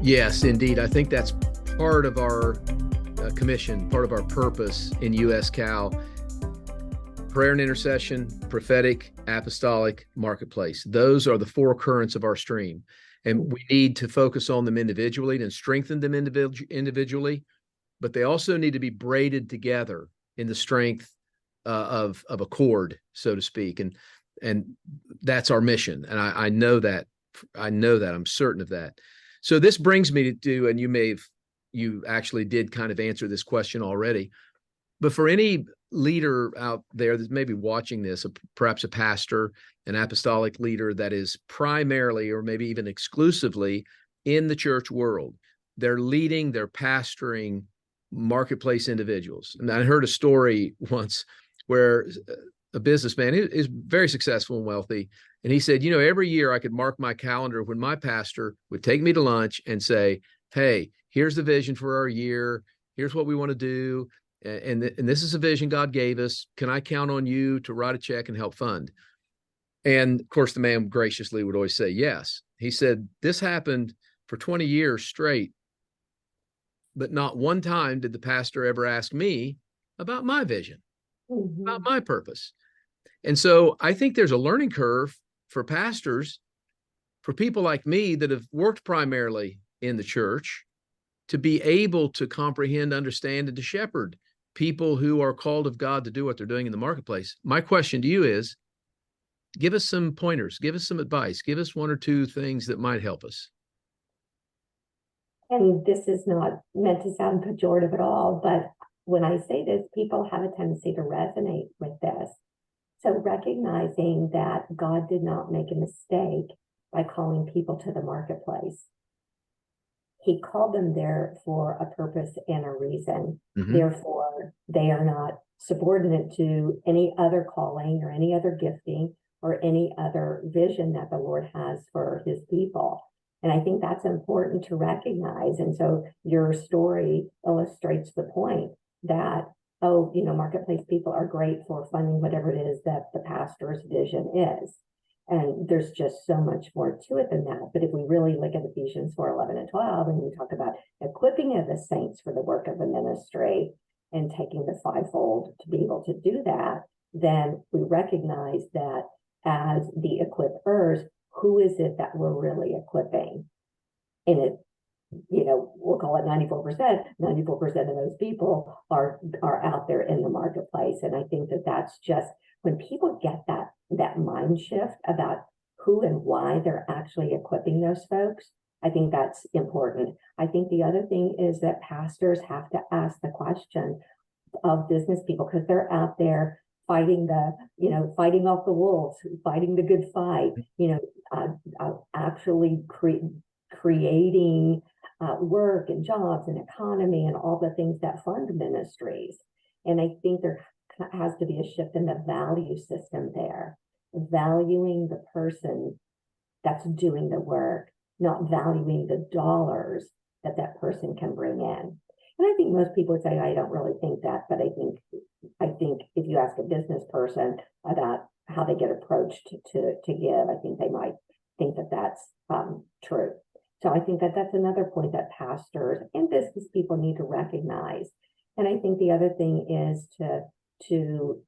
Yes, indeed. I think that's part of our commission, part of our purpose in USCAL. Prayer and intercession, prophetic, apostolic, marketplace. Those are the four currents of our stream. And we need to focus on them individually and strengthen them individually, but they also need to be braided together in the strength of a cord, so to speak. And that's our mission. And I know that. I'm certain of that. So this brings me to, and you actually did kind of answer this question already, but for any leader out there that's maybe watching this, perhaps a pastor, an apostolic leader that is primarily or maybe even exclusively in the church world, they're leading, they're pastoring marketplace individuals. And I heard a story once where a businessman is very successful and wealthy, and he said, every year I could mark my calendar when my pastor would take me to lunch and say, hey, here's the vision for our year. Here's what we want to do. And this is a vision God gave us. Can I count on you to write a check and help fund? And of course, the man graciously would always say yes. He said, this happened for 20 years straight, but not one time did the pastor ever ask me about my vision, about my purpose. And so I think there's a learning curve for pastors, for people like me that have worked primarily in the church, to be able to comprehend, understand, and to shepherd people who are called of God to do what they're doing in the marketplace. My question to you is, give us some pointers, give us some advice, give us one or two things that might help us. And this is not meant to sound pejorative at all, but when I say this, people have a tendency to resonate with this. So recognizing that God did not make a mistake by calling people to the marketplace. He called them there for a purpose and a reason. Mm-hmm. Therefore, they are not subordinate to any other calling or any other gifting or any other vision that the Lord has for his people. And I think that's important to recognize. And so your story illustrates the point that, marketplace people are great for funding whatever it is that the pastor's vision is. And there's just so much more to it than that. But if we really look at Ephesians 4:11 and 12, and we talk about equipping of the saints for the work of the ministry and taking the fivefold to be able to do that, then we recognize that as the equippers, who is it that we're really equipping? And it, we'll call it 94%. 94% of those people are out there in the marketplace. And I think that that's just, when people get that mind shift about who and why they're actually equipping those folks, I think that's important. I think the other thing is that pastors have to ask the question of business people, because they're out there fighting fighting off the wolves, fighting the good fight, actually creating work and jobs and economy and all the things that fund ministries. And I think there has to be a shift in the value system there, valuing the person that's doing the work, not valuing the dollars that person can bring in. And I think most people would say, I don't really think that, but I think if you ask a business person about how they get approached to give, I think they might think that that's true. So I think that that's another point that pastors and business people need to recognize. And I think the other thing is to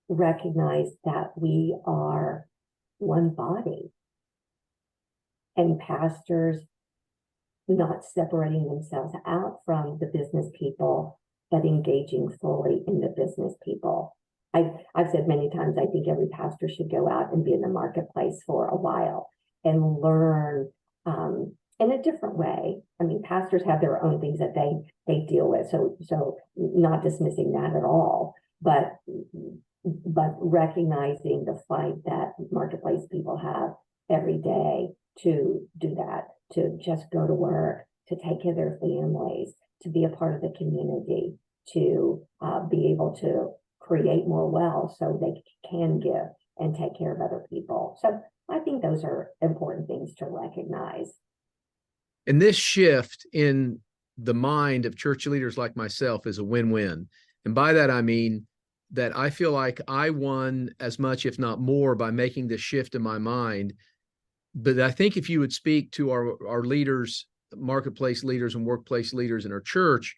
recognize that we are one body, and pastors not separating themselves out from the business people, but engaging fully in the business people. I've said many times, I think every pastor should go out and be in the marketplace for a while and learn in a different way. I mean, pastors have their own things that they deal with, so not dismissing that at all, but recognizing the fight that marketplace people have every day to do that, to just go to work, to take care of their families, to be a part of the community, to be able to create more wealth so they can give and take care of other people. So I think those are important things to recognize. And this shift in the mind of church leaders like myself is a win-win. And by that, I mean that I feel like I won as much, if not more, by making this shift in my mind. But I think if you would speak to our leaders marketplace leaders and workplace leaders in our church,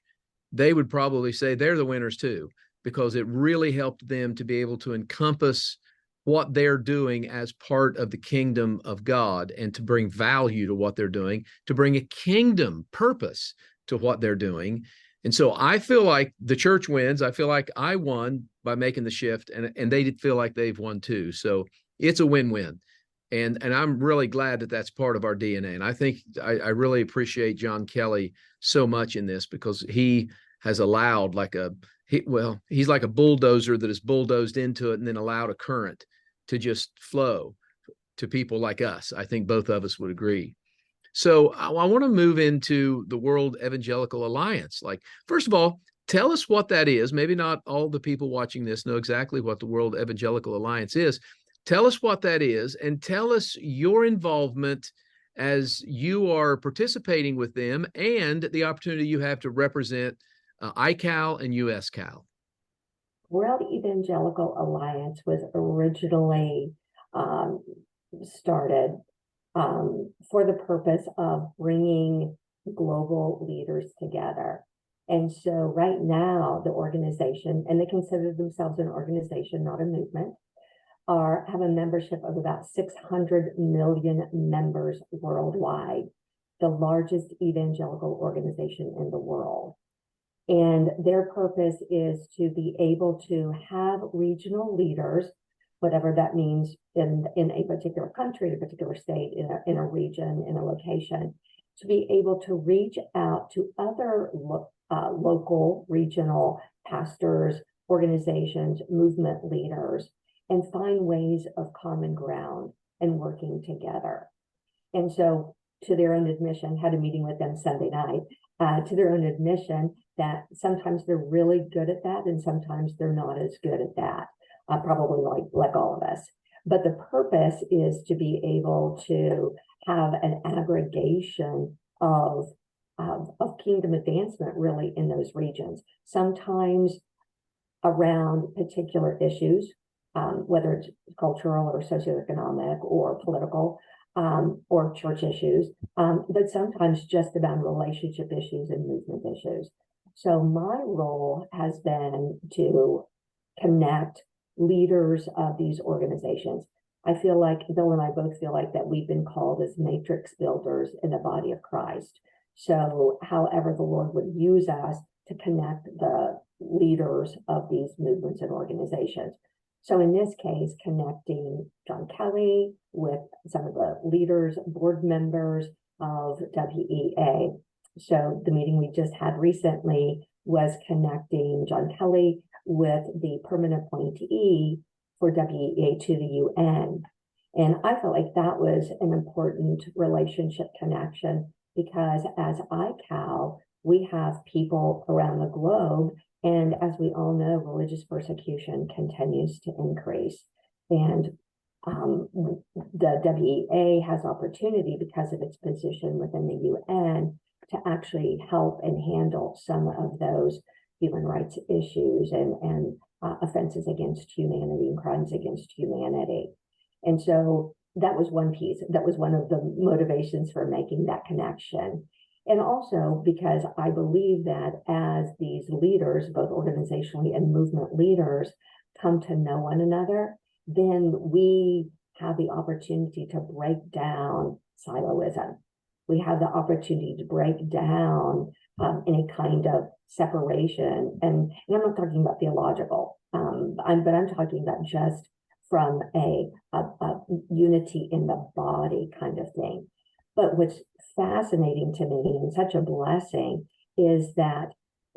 they would probably say they're the winners too, because it really helped them to be able to encompass what they're doing as part of the kingdom of God, and to bring value to what they're doing, to bring a kingdom purpose to what they're doing. And so I feel like the church wins. I feel like I won by making the shift, and they feel like they've won too. So it's a win-win. And I'm really glad that that's part of our DNA. And I think I really appreciate John Kelly so much in this, because he has allowed he's like a bulldozer that is bulldozed into it and then allowed a current to just flow to people like us. I think both of us would agree. So I want to move into the World Evangelical Alliance. Like, first of all, tell us what that is. Maybe not all the people watching this know exactly what the World Evangelical Alliance is. Tell us what that is, and tell us your involvement as you are participating with them, and the opportunity you have to represent ICAL and USCAL. World Evangelical Alliance was originally started for the purpose of bringing global leaders together. And so right now, the organization, and they consider themselves an organization, not a movement, have a membership of about 600 million members worldwide, the largest evangelical organization in the world. And their purpose is to be able to have regional leaders, whatever that means in a particular country, a particular state, in a region, in a location, to be able to reach out to other local, regional pastors, organizations, movement leaders, and find ways of common ground and working together. And so, to their own admission, had a meeting with them Sunday night, to their own admission, that sometimes they're really good at that and sometimes they're not as good at that, probably like all of us. But the purpose is to be able to have an aggregation of kingdom advancement really in those regions, sometimes around particular issues, whether it's cultural or socioeconomic or political, or church issues, but sometimes just about relationship issues and movement issues. So my role has been to connect leaders of these organizations. I feel like Bill and I both feel like that we've been called as matrix builders in the body of Christ. So however the Lord would use us to connect the leaders of these movements and organizations. So in this case, connecting John Kelly with some of the leaders, board members of WEA. So the meeting we just had recently was connecting John Kelly with the permanent appointee for WEA to the UN. And I felt like that was an important relationship connection, because as ICAL, we have people around the globe. And as we all know, religious persecution continues to increase. And the WEA has opportunity, because of its position within the UN, to actually help and handle some of those human rights issues and offenses against humanity and crimes against humanity. And so that was one piece. That was one of the motivations for making that connection. And also because I believe that as these leaders, both organizationally and movement leaders, come to know one another, then we have the opportunity to break down siloism. We have the opportunity to break down any kind of separation. And I'm not talking about theological, but I'm talking about just from a unity in the body kind of thing. But what's fascinating to me and such a blessing is that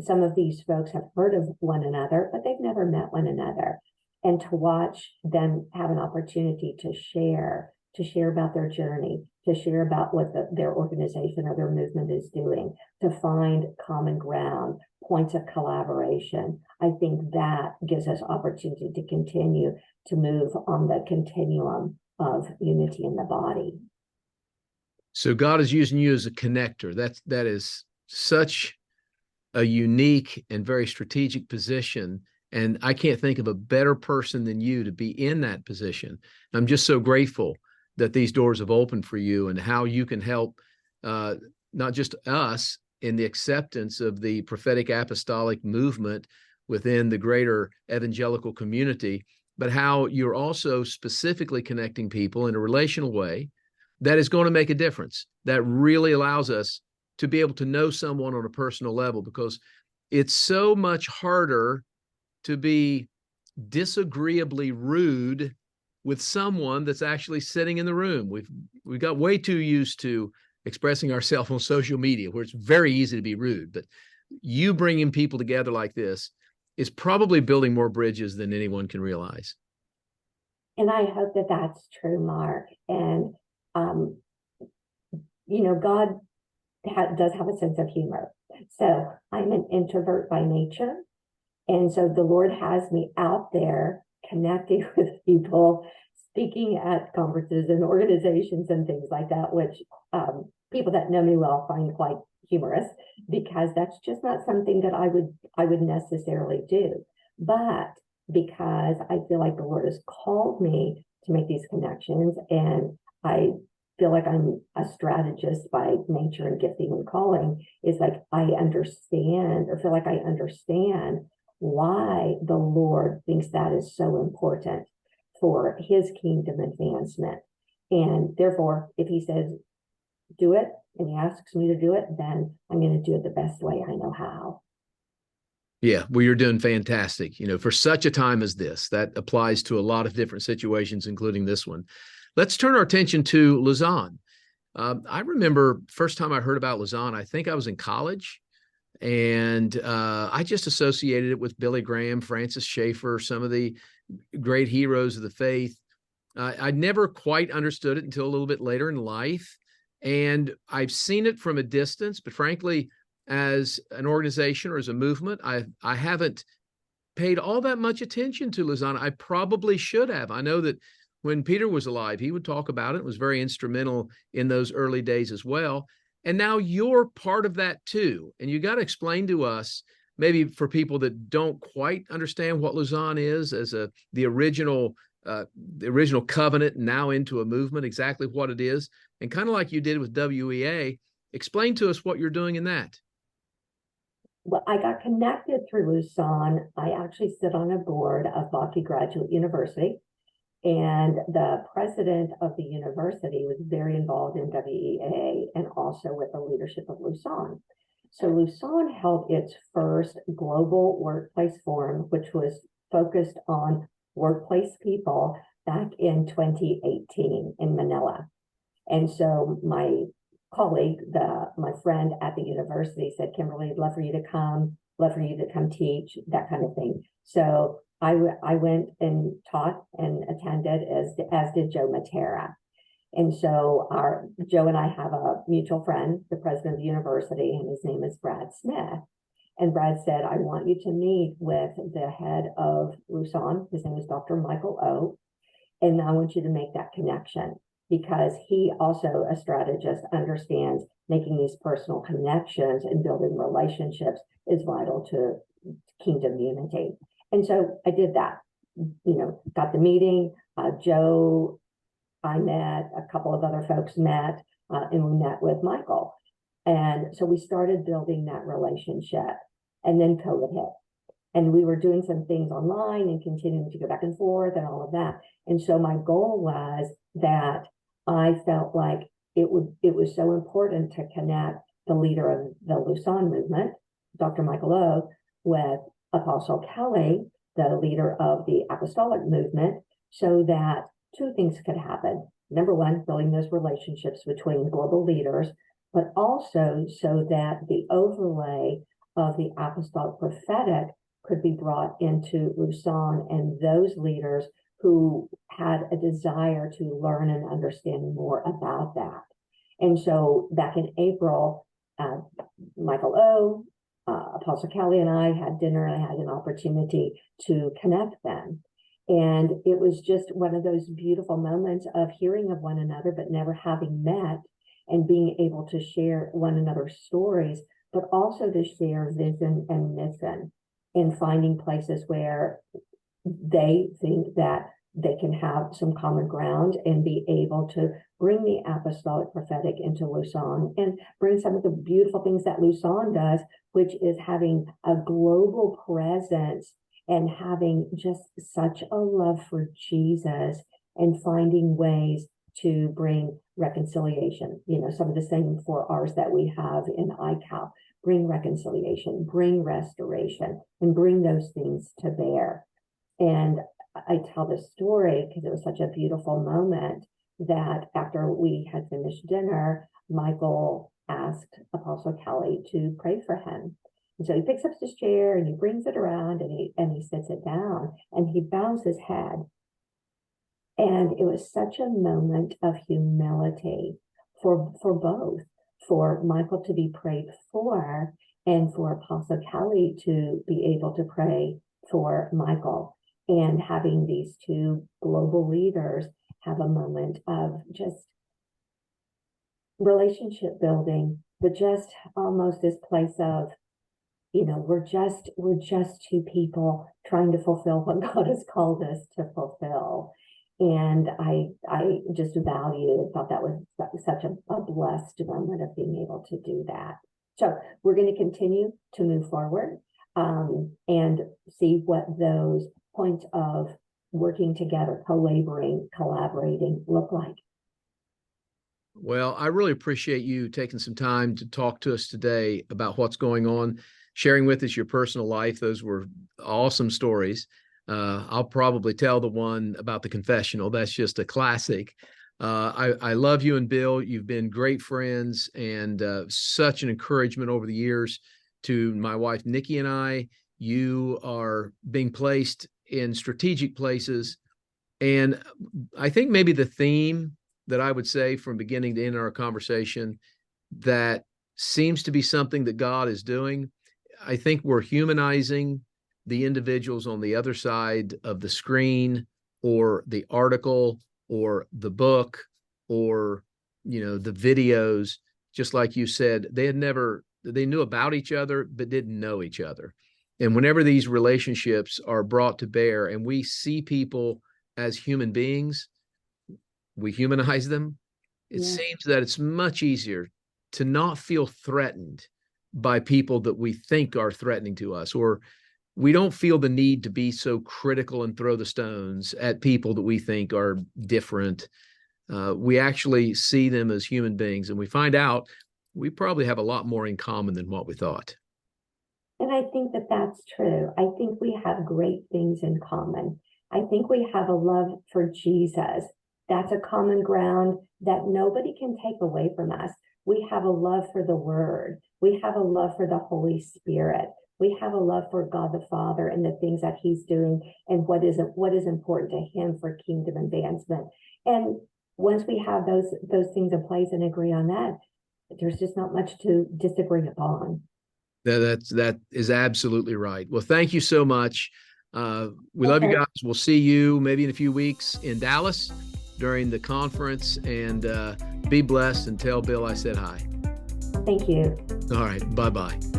some of these folks have heard of one another, but they've never met one another. And to watch them have an opportunity to share about their journey, to share about what their organization or their movement is doing, to find common ground, points of collaboration. I think that gives us opportunity to continue to move on the continuum of unity in the body. So God is using you as a connector. That is such a unique and very strategic position. And I can't think of a better person than you to be in that position. I'm just so grateful that these doors have opened for you, and how you can help not just us in the acceptance of the prophetic apostolic movement within the greater evangelical community, but how you're also specifically connecting people in a relational way that is going to make a difference, that really allows us to be able to know someone on a personal level, because it's so much harder to be disagreeably rude with someone that's actually sitting in the room. We've got way too used to expressing ourselves on social media, where it's very easy to be rude. But you bringing people together like this is probably building more bridges than anyone can realize. And I hope that that's true, Mark. And, God does have a sense of humor. So I'm an introvert by nature. And so the Lord has me out there connecting with people, speaking at conferences and organizations and things like that, which people that know me well find quite humorous, because that's just not something that I would necessarily do. But because I feel like the Lord has called me to make these connections, and I feel like I'm a strategist by nature and gifting and calling, is like I understand, or feel like I understand, why the Lord thinks that is so important for his kingdom advancement. And therefore, if he says, do it, and he asks me to do it, then I'm going to do it the best way I know how. Yeah, well, you're doing fantastic. For such a time as this, that applies to a lot of different situations, including this one. Let's turn our attention to Lausanne. I remember first time I heard about Lausanne, I think I was in college. And I just associated it with Billy Graham, Francis Schaeffer, some of the great heroes of the faith. I never quite understood it until a little bit later in life. And I've seen it from a distance, but frankly, as an organization or as a movement, I haven't paid all that much attention to Lausanne. I probably should have. I know that when Peter was alive, he would talk about it. It was very instrumental in those early days as well. And now you're part of that too. And you got to explain to us, maybe for people that don't quite understand what Lausanne is as the original covenant, now into a movement, exactly what it is. And kind of like you did with WEA, explain to us what you're doing in that. Well, I got connected through Lausanne. I actually sit on a board of Baki Graduate University. And the president of the university was very involved in WEA and also with the leadership of Lausanne. So Lausanne held its first global workplace forum, which was focused on workplace people, back in 2018 in Manila. And so my colleague, my friend at the university, said, Kimberly, I'd love for you to come teach, that kind of thing. So I went and taught and attended, as did Joe Matera. And so Joe and I have a mutual friend, the president of the university, and his name is Brad Smith. And Brad said, I want you to meet with the head of Lausanne. His name is Dr. Michael O. And I want you to make that connection, because he also, a strategist, understands making these personal connections and building relationships is vital to kingdom unity. And so I did that, got the meeting. Joe, I met, a couple of other folks met, and we met with Michael. And so we started building that relationship, and then COVID hit. And we were doing some things online and continuing to go back and forth and all of that. And so my goal was that I felt like it was so important to connect the leader of the Lausanne movement, Dr. Michael O, with Apostle Kelly, the leader of the apostolic movement, so that two things could happen. Number one, building those relationships between global leaders, but also so that the overlay of the apostolic prophetic could be brought into Lausanne, and those leaders who had a desire to learn and understand more about that. And so back in April, Michael O, Apostle Kelly, and I had dinner, and I had an opportunity to connect them. And it was just one of those beautiful moments of hearing of one another, but never having met, and being able to share one another's stories, but also to share vision and mission, and finding places where they think that they can have some common ground and be able to bring the apostolic prophetic into Lausanne and bring some of the beautiful things that Lausanne does, which is having a global presence and having just such a love for Jesus and finding ways to bring reconciliation. Some of the same 4 R's that we have in ICAL. Bring reconciliation, bring restoration, and bring those things to bear. And I tell this story because it was such a beautiful moment that after we had finished dinner, Michael asked Apostle Kelly to pray for him. And so he picks up his chair and he brings it around and he sits it down and he bows his head. And it was such a moment of humility for both, for Michael to be prayed for and for Apostle Kelly to be able to pray for Michael, and having these two global leaders have a moment of just relationship building, but just almost this place of, we're just two people trying to fulfill what God has called us to fulfill. And I just thought that was such a blessed moment of being able to do that. So we're going to continue to move forward and see what those points of working together, co-laboring, collaborating look like. Well, I really appreciate you taking some time to talk to us today about what's going on, sharing with us your personal life. Those were awesome stories. I'll probably tell the one about the confessional. That's just a classic. I love you and Bill. You've been great friends and such an encouragement over the years to my wife, Nikki, and I. You are being placed in strategic places. And I think maybe the theme that I would say from beginning to end our conversation that seems to be something that God is doing, I think we're humanizing the individuals on the other side of the screen or the article or the book or, the videos. Just like you said, they knew about each other, but didn't know each other. And whenever these relationships are brought to bear and we see people as human beings, we humanize them. It seems that it's much easier to not feel threatened by people that we think are threatening to us, or we don't feel the need to be so critical and throw the stones at people that we think are different. We actually see them as human beings, and we find out we probably have a lot more in common than what we thought. And I think that that's true. I think we have great things in common. I think we have a love for Jesus. That's a common ground that nobody can take away from us. We have a love for the Word. We have a love for the Holy Spirit. We have a love for God the Father and the things that He's doing and what is important to Him for kingdom advancement. And once we have those things in place and agree on that, there's just not much to disagree upon. That is absolutely right. Well, thank you so much. We love you guys. We'll see you maybe in a few weeks in Dallas during the conference, and be blessed, and tell Bill I said hi. Thank you. All right. Bye-bye.